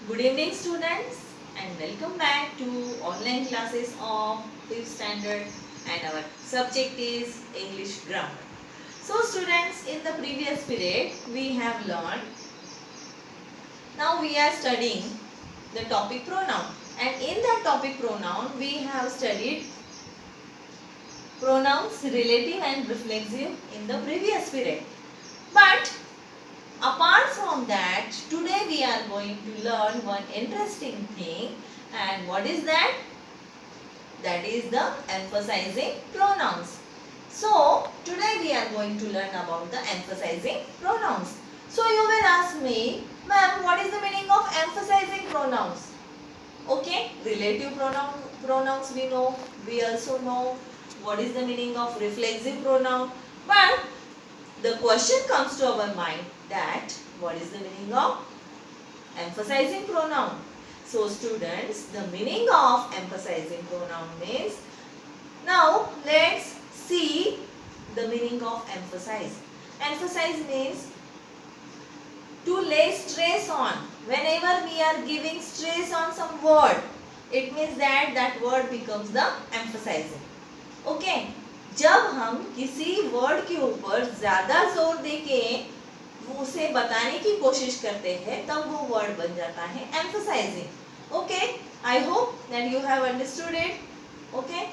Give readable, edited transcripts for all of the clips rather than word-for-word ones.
Good evening students and welcome back to online classes of 5th standard and our subject is English grammar. So students, in the previous period we have learned, now we are studying the topic pronoun, and in that topic pronoun we have studied pronouns relative and reflexive in the previous period. But apart from that, today we are going to learn one interesting thing, and what is that? That is the emphasizing pronouns. So, today we are going to learn about the emphasizing pronouns. So, you will ask me, ma'am, what is the meaning of emphasizing pronouns? Okay, relative pronouns we know, we also know what is the meaning of reflexive pronoun, but the question comes to our mind that what is the meaning of emphasizing pronoun. So students, the meaning of emphasizing pronoun means, now let's see the meaning of emphasize. Emphasize means to lay stress on. Whenever we are giving stress on some word, it means that that word becomes the emphasizing. Okay, जब हम किसी word के ऊपर ज्यादा जोर देके उसे बताने की कोशिश करते हैं तब वो वर्ड बन जाता है emphasizing. Okay, I hope that you have understood it. Okay,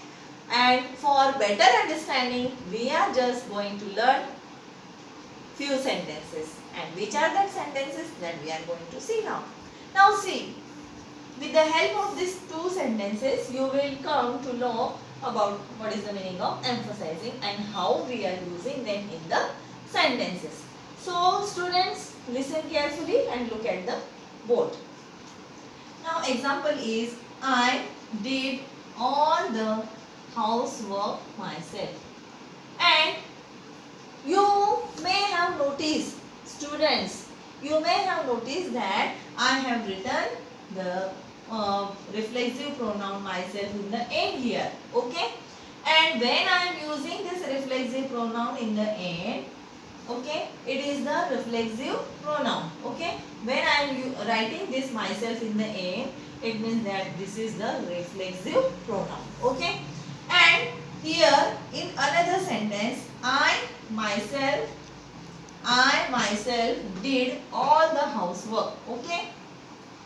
and for better understanding we are just going to learn few sentences, and which are that sentences that we are going to see now. Now see, with the help of these two sentences you will come to know about what is the meaning of emphasizing and how we are using them in the sentences. So students, listen carefully and look at the board. Now example is, I did all the housework myself. And you may have noticed, students, you may have noticed that I have written the reflexive pronoun myself in the end here. Okay, and when I am using this reflexive pronoun in the end, okay, it is the reflexive pronoun. Okay, when I am writing this myself in the end, it means that this is the reflexive pronoun. Okay, and here in another sentence, I myself did all the housework. Okay,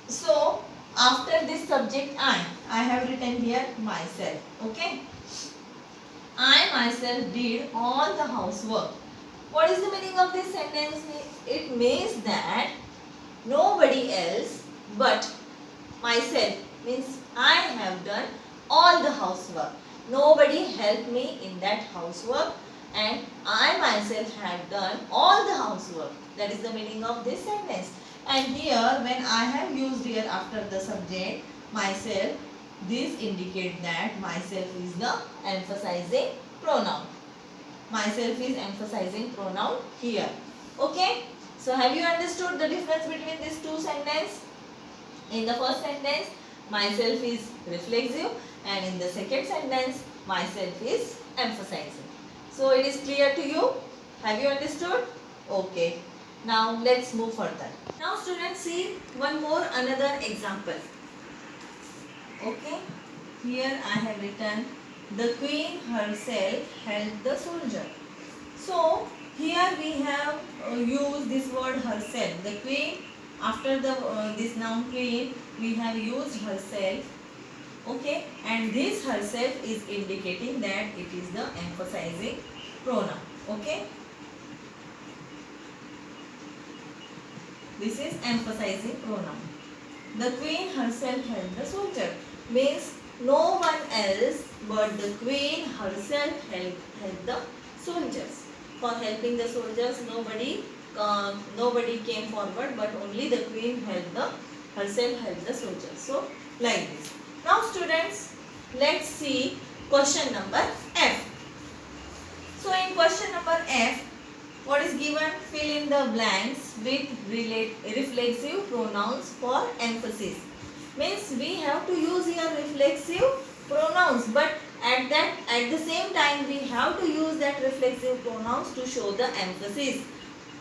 so after this subject I have written here myself. Okay, I myself did all the housework. What is the meaning of this sentence? It means that nobody else but myself, means I have done all the housework. Nobody helped me in that housework and I myself have done all the housework. That is the meaning of this sentence. And here when I have used here after the subject myself, this indicates that myself is the emphasizing pronoun. Myself is emphasizing pronoun here. Okay, so have you understood the difference between these two sentences? In the first sentence myself is reflexive, and in the second sentence myself is emphasizing. So it is clear to you? Have you understood? Okay, now let's move further. Now students, see one more another example. Okay, here I have written the queen herself helped the soldier. So here we have used this word herself. The queen, after the this noun queen we have used herself. Okay, and this herself is indicating that it is the emphasizing pronoun. Okay, this is emphasizing pronoun. The queen herself helped the soldier means no one else but the queen herself helped the soldiers. For helping the soldiers, nobody came forward, but only the queen herself helped the soldiers. So like this. Now students, let's see question number F. So in question number F, what is given? Fill in the blanks with reflexive pronouns for emphasis. Means we have to use here reflexive pronouns, but at the same time we have to use that reflexive pronouns to show the emphasis,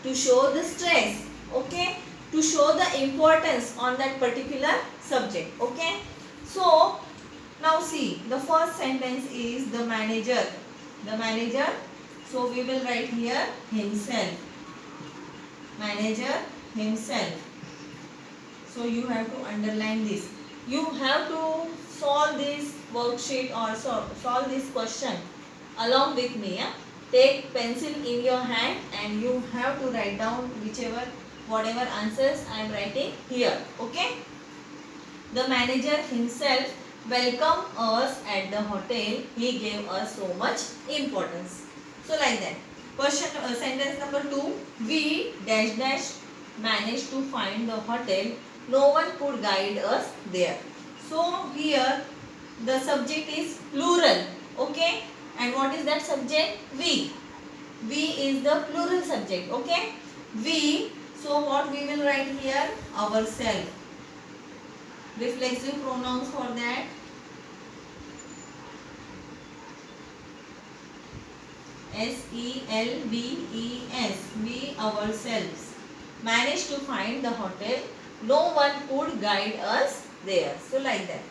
to show the stress. Okay, to show the importance on that particular subject. Okay. So now see, the first sentence is the manager. The manager. So we will write here himself. Manager himself. So you have to underline this. You have to solve this worksheet or solve this question along with me. Yeah? Take pencil in your hand and you have to write down whatever answers I am writing here. Okay. The manager himself welcomed us at the hotel. He gave us so much importance. So like that. Question sentence number 2. We dash dash managed to find the hotel. No one could guide us there. So here the subject is plural. Okay. And what is that subject? We. We is the plural subject. Okay. We. So what we will write here? Ourself. Reflexive pronouns for that. S-E-L-V-E-S. We ourselves managed to find the hotel. No one could guide us there. So like that.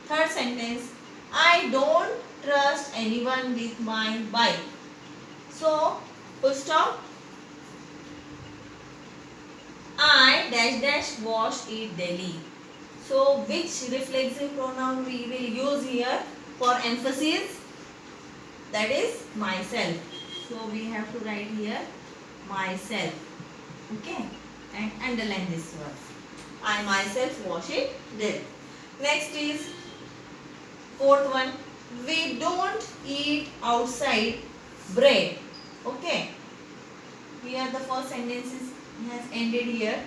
Third sentence. I don't trust anyone with my bike. So full stop. I dash dash wash it daily. So which reflexive pronoun we will use here for emphasis? That is myself. So we have to write here myself. Okay. And underline this word. I myself wash it daily. Next is fourth one. We don't eat outside bread. Okay. Here the first sentence has ended here.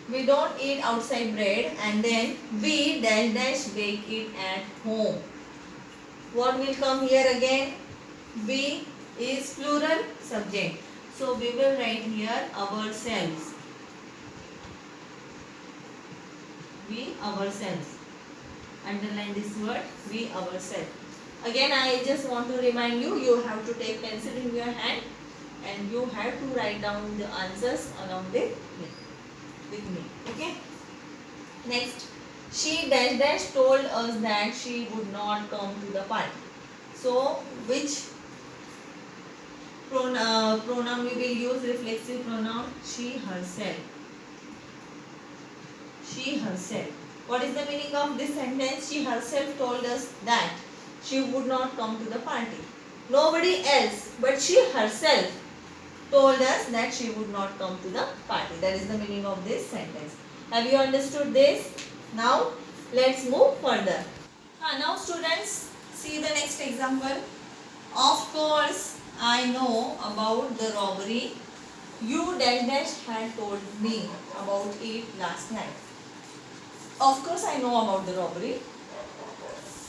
We don't eat outside bread and then we dash dash bake it at home. What will come here again? We is plural subject. So we will write here ourselves. We ourselves. Underline this word, we ourselves. Again I just want to remind you, you have to take pencil in your hand and you have to write down the answers along with me. Okay. Next, she dash dash told us that she would not come to the party. So which pronoun we will use? Reflexive pronoun. She herself. She herself. What is the meaning of this sentence? She herself told us that she would not come to the party. Nobody else but she herself told us that she would not come to the party. That is the meaning of this sentence. Have you understood this? Now let's move further. Now students, see the next example. Of course I know about the robbery. You dash dash had told me about it last night. Of course I know about the robbery.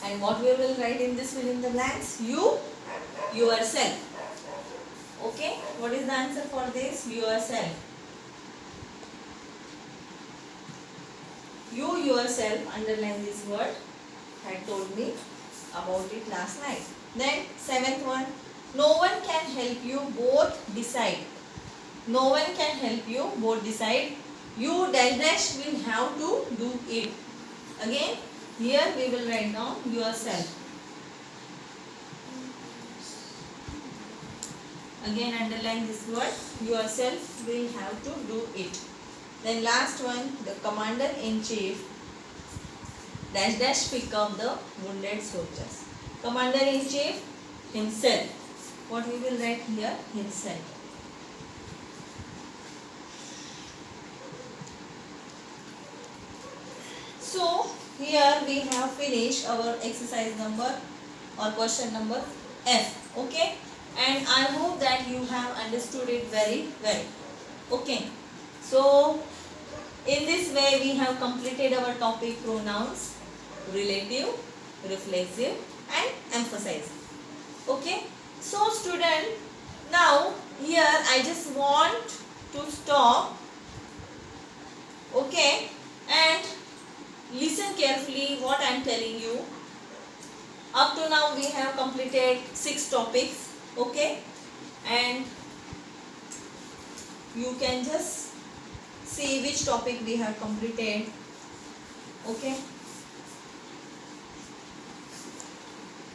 And what we will write in this fill in the blanks? You yourself. Okay, what is the answer for this? Yourself. You yourself, underline this word, had told me about it last night. Then seventh one, no one can help you both decide. No one can help you both decide. You dash dash will have to do it. Again, here we will write down yourself. Again underline this word, yourself will have to do it. Then last one, the commander-in-chief dash dash pick up the wounded soldiers. Commander-in-chief himself. What we will write here? Himself. So here we have finished our exercise number or question number F. Okay. And I hope that you have understood it very well. Okay. So in this way we have completed our topic pronouns, relative, reflexive and emphasize. Okay. So student, now here I just want to stop. Okay. And listen carefully what I am telling you. Up to now we have completed 6 topics. Okay, and you can just see which topic we have completed. Okay.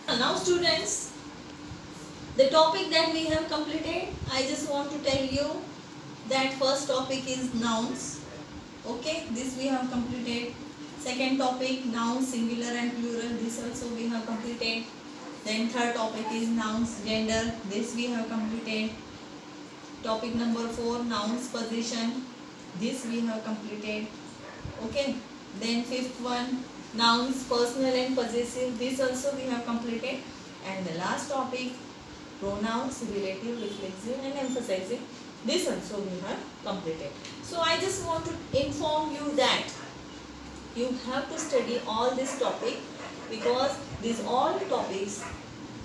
Now students, the topic that we have completed, I just want to tell you that first topic is nouns. Okay, this we have completed. Second topic, nouns singular and plural, this also we have completed. Then third topic is nouns gender, this we have completed. Topic number 4, nouns position, this we have completed. Okay, then fifth one, nouns personal and possessive, this also we have completed. And the last topic, pronouns relative, reflexive and emphasizing, this also we have completed. So I just want to inform you that you have to study all this topic, because these all topics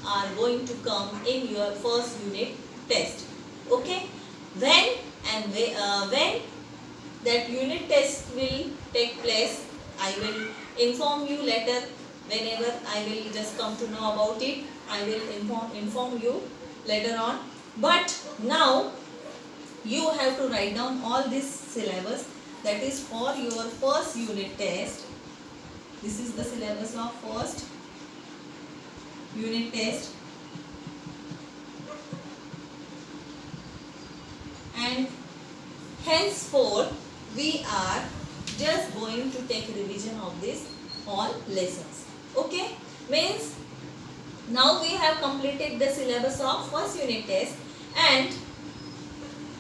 are going to come in your first unit test. Okay, when that unit test will take place, I will inform you later. Whenever I will just come to know about it, I will inform you later on. But now you have to write down all this syllabus, that is for your first unit test. This is the syllabus of first unit test. And henceforth we are just going to take revision of this all lessons. Okay, means now we have completed the syllabus of first unit test, and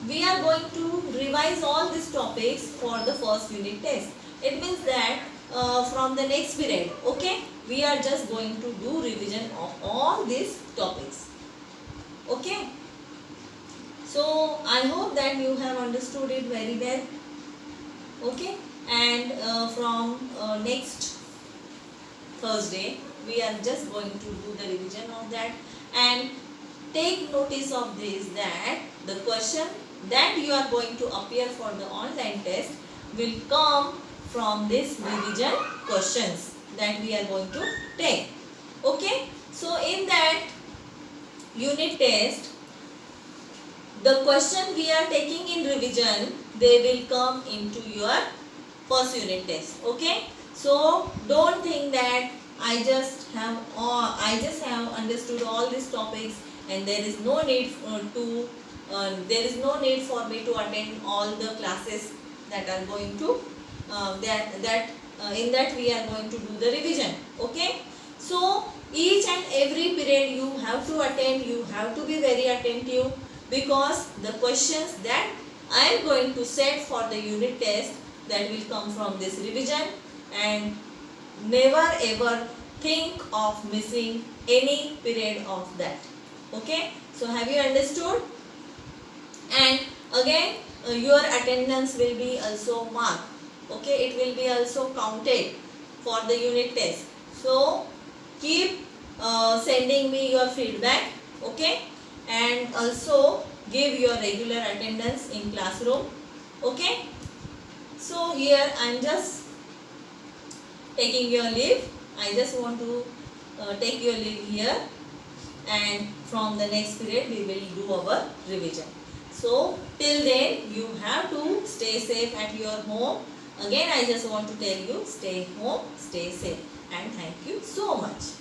we are going to revise all these topics for the first unit test. It means that from the next period, okay, we are just going to do revision of all these topics. Okay, so I hope that you have understood it very well. Okay, and from next Thursday we are just going to do the revision of that. And take notice of this, that the question that you are going to appear for the online test will come from this revision questions that we are going to take. Okay, so in that unit test, the question we are taking in revision, they will come into your first unit test. Okay, so don't think that I just have understood all these topics and there is no need for me to attend all the classes that are going to in that we are going to do the revision. Okay, so each and every period you have to attend, you have to be very attentive, because the questions that I am going to set for the unit test, that will come from this revision. And never ever think of missing any period of that. Okay, so have you understood? And again your attendance will be also marked. Okay, it will be also counted for the unit test. So keep sending me your feedback. Okay, and also give your regular attendance in classroom. Okay, so here I am just taking your leave. I just want to take your leave here, and from the next period we will do our revision. So till then you have to stay safe at your home. Again I just want to tell you, stay home, stay safe, and thank you so much.